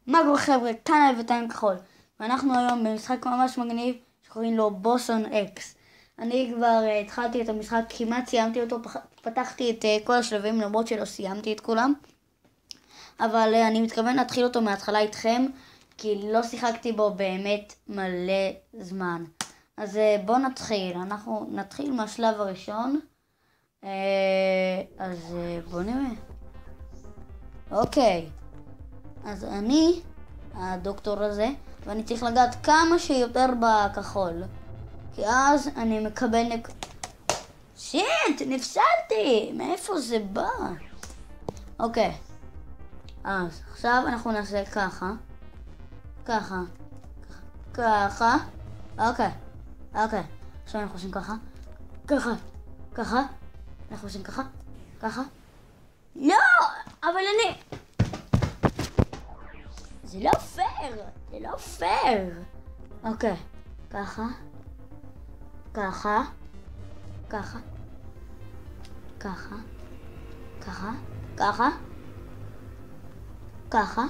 מה קורה חבר'ה, כאן אביתן כחול, ואנחנו היום במשחק ממש מגניב שקוראים לו בוסון אקס. אני כבר התחלתי את המשחק, כמעט סיימתי אותו, פתחתי את כל השלבים למרות שלא סיימתי את כולם, אבל אני מתכוון להתחיל אותו מההתחלה איתכם, כי לא שיחקתי בו באמת מלא זמן. אז בואו נתחיל, אנחנו נתחיל מהשלב הראשון, אז בואו נראה. אוקיי. אז אני הדוקטור הזה, ואני צריך לגעת כמה שיותר בכחול, כי אז אני מקבל שיט, נפסלתי! מאיפה זה בא? אוקיי, אז עכשיו אנחנו נעשה ככה, ככה, ככה, אוקיי, עכשיו אנחנו עושים ככה, ככה, ככה, אנחנו עושים ככה, ככה, לא! אבל אני... זה לא פייר, זה לא פייר. אוקיי, ככה, ככה, ככה, ככה, ככה, ככה, ככה,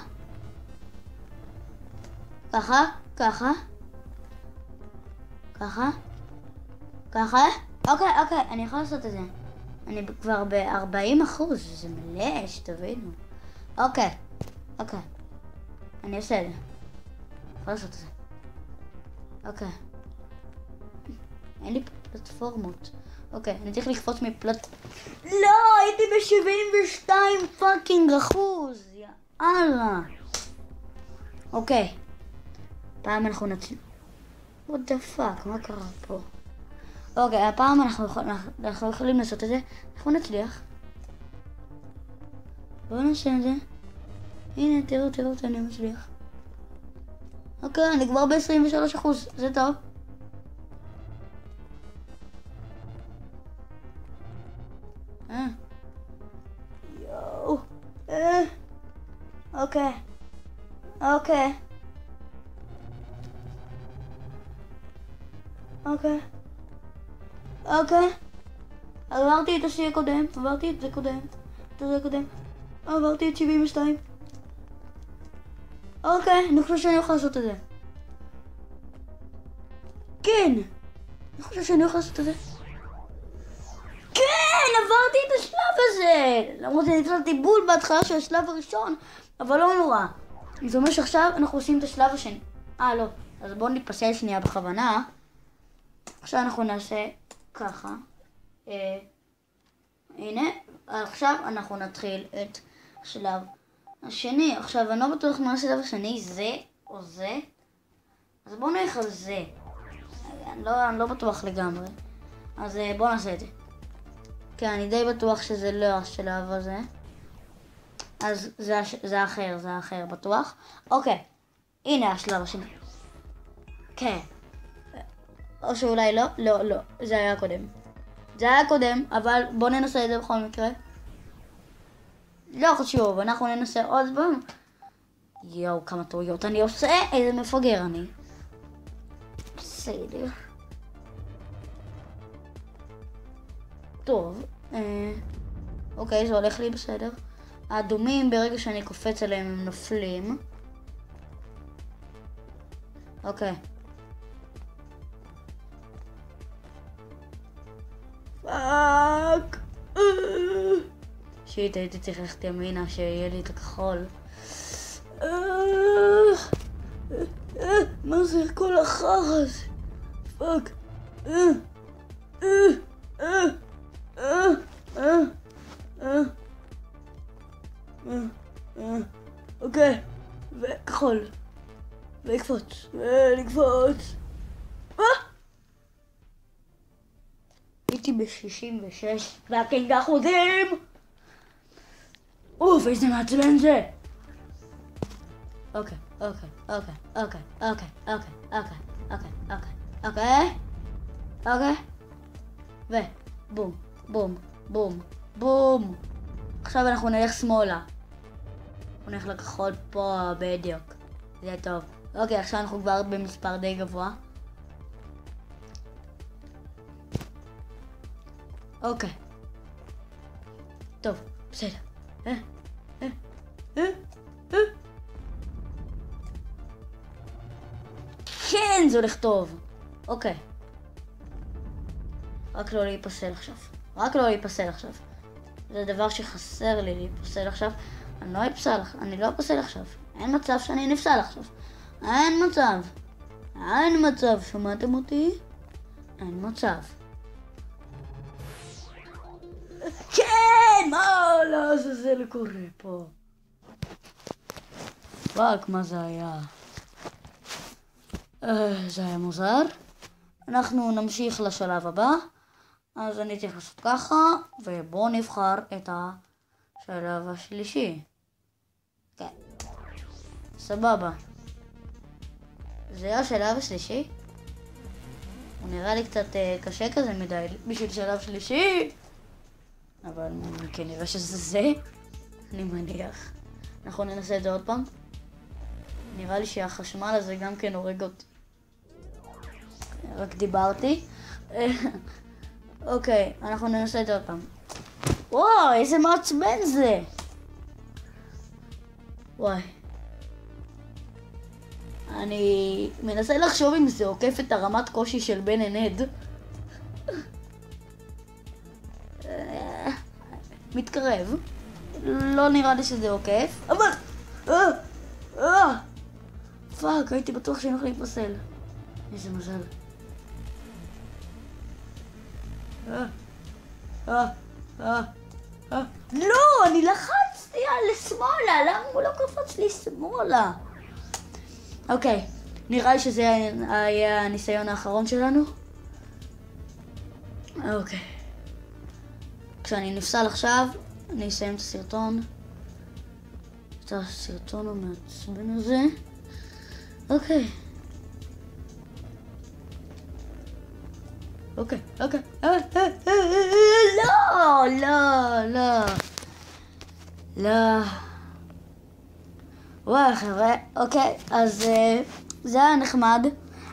ככה, ככה, ככה, ככה. אוקיי, אני יכול לעשות את זה. אני כבר ב-40%, זה מלא, שתבינו. אוקיי. אני אעשה את זה. יכול לעשות את זה. אוקיי. אין לי פלטפורמות. אוקיי, אני צריך לקפוץ לא, הייתי ב-72 פאקינג אחוז. יאללה. אוקיי. פעם אנחנו נצליח. what the fuck, מה קרה פה? אוקיי, הפעם אנחנו יכולים לעשות את זה. אנחנו נצליח. בואו נעשה את זה. הנה, תראו, אני מצליח. אוקיי, אני כבר ב-23%, זה טוב. יואו. אוקיי. עברתי את השיא הקודם, עברתי את זה קודם. עברתי את 72. אוקיי, אני חושב שאני יכול לעשות את זה. כן! אני חושב שאני יכול לעשות את זה. כן! עברתי את השלב הזה! למרות שאני התחלתי בול בהתחלה של השלב הראשון, אבל לא נורא. זה אומר שעכשיו אנחנו עושים את השלב השני. לא. אז בואו נתפסל שנייה בכוונה. עכשיו אנחנו נעשה ככה. הנה. עכשיו אנחנו נתחיל את השלב השני. עכשיו אני לא בטוח מה השלב השני, זה או זה. אז בואו נלך על זה. אני לא בטוח לגמרי. אז בואו נעשה את זה. כן, אני די בטוח שזה לא השלב הזה. אז זה אחר בטוח. אוקיי, הנה השלב השני. כן. או שאולי לא, זה היה קודם, אבל בואו ננסה את זה בכל מקרה. לא חשוב, אנחנו ננסה עוד פעם. יואו, כמה טעויות אני עושה, איזה מפגר אני. בסדר. טוב, אוקיי, זה הולך לי בסדר. האדומים, ברגע שאני קופץ עליהם, הם נופלים. אוקיי. פאק. שיט, הייתי צריך ללכת ימינה שיהיה לי את הכחול. מה זה כל החרא הזה? פאק. אוקיי, וכחול. ולקפוץ. הייתי ב-66 פאקינג אחוזים. איזה מעצבן זה. אוקיי. ובום. עכשיו אנחנו נלך שמאלה. אנחנו נלך לכחול פה בדיוק. זה טוב. אוקיי, עכשיו אנחנו כבר במספר די גבוה. אוקיי. טוב, בסדר. כן, זה הולך טוב. אוקיי. רק לא להיפסל עכשיו. רק לא להיפסל עכשיו. זה דבר שחסר לי להיפסל עכשיו. אני לא אפסל עכשיו. אין מצב שאני נפסל עכשיו. אין מצב. אין מצב. שמעתם אותי? אין מצב. כן! מה לעזאזל קורה פה? פאק, מה זה היה? זה היה מוזר. אנחנו נמשיך לשלב הבא. אז אני צריך לעשות ככה, ובואו נבחר את השלב השלישי. כן. סבבה. זה השלב השלישי. הוא נראה לי קצת קשה כזה מדי בשביל שלב שלישי. אבל כנראה שזה זה. אני מניח. אנחנו ננסה את זה עוד פעם. נראה לי שהחשמל הזה גם כן הורג אותי. רק דיברתי. אוקיי, אנחנו ננסה את זה עוד פעם. וואו, איזה מעצבן זה! וואי. אני מנסה לחשוב אם זה עוקף את הרמת קושי של בן אנד. מתקרב. לא נראה לי שזה עוקף. אבל... פאק, הייתי בטוח שאני הולך להיפסל. איזה מזל. לא, אני לחצתי על שמאלה, למה הוא לא קפץ לי שמאלה? אוקיי, נראה לי שזה היה הניסיון האחרון שלנו. אוקיי. כשאני נפסל עכשיו, אני אסיים את הסרטון. את הסרטון המעצבן הזה. אוקיי. אוקיי. לא. וואי חבר'ה, אוקיי, אז זה היה נחמד.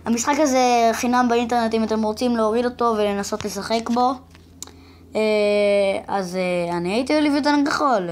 המשחק הזה חינם באינטרנט אם אתם רוצים להוריד אותו ולנסות לשחק בו. אז אני הייתי אוליב יותר כחול.